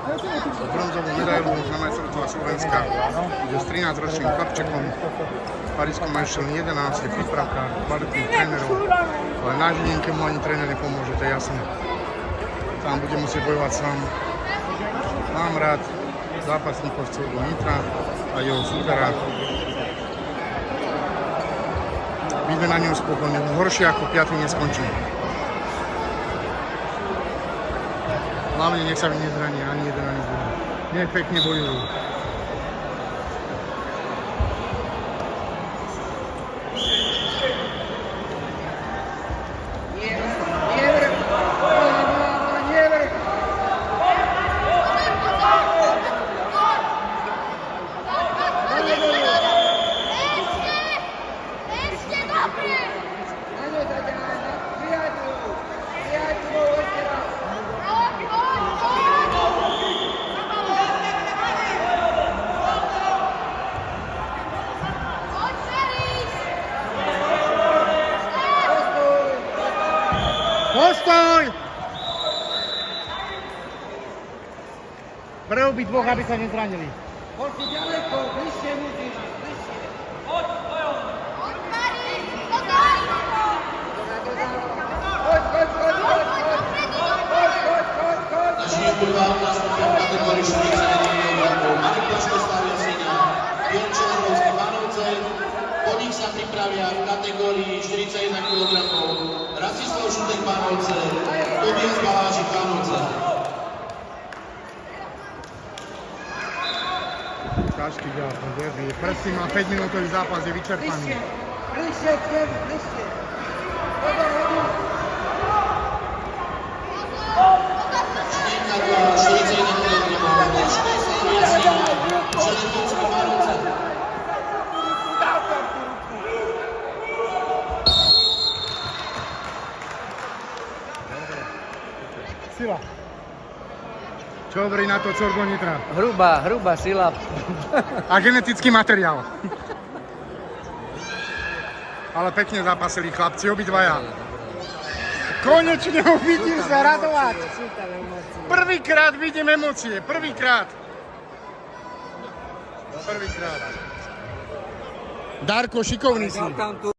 bronzovú medailu na majstrovstvách Slovenska. Ide s 13-ročným chlapčekom. V Parískom majstrovstve 11 je prípravka kvalitných trénerov, ale na Žilinke mu ani tréner nepomôže, to je jasné. Tam bude musieť bojovať sám. Mám rád zápasníkov z celého Nitra a jeho súpera. Byť na ňom spokojný, horšie ako 5. neskončí. Hlavne nech sa mi nezraní ani jeden, ani druhý. Nech pekne bojujú. Postoj! Pre obidvoch, aby sa nezranili. Poďte ďaleko, bližšie musíš, bližšie. Poď, Na Žilinku 2 nastúpia v kategórii 41 rokov Marek Plaško Slavia Sina, Jurčo Hrnovský Bánovce, po nich sa pripravia v kategórii 41 kg Rastislav Šutek Bánovce, Tobias Balážik Bánovce. Ťažký zápas, verný. Predtým má 5-minútový zápas, je vyčerpaný. Bližšie, bližšie. Žilina 2, 41 kg Plaško Slavia Sina, Železnický Bánovce. Sila. Čo hovorí na to Corgo Nitra? Hrubá sila. A genetický materiál. Ale pekne zápasili chlapci, obidvaja. Konečne ho vidím sa radovať. Prvýkrát vidím emócie, prvýkrát. Darko, šikovný si.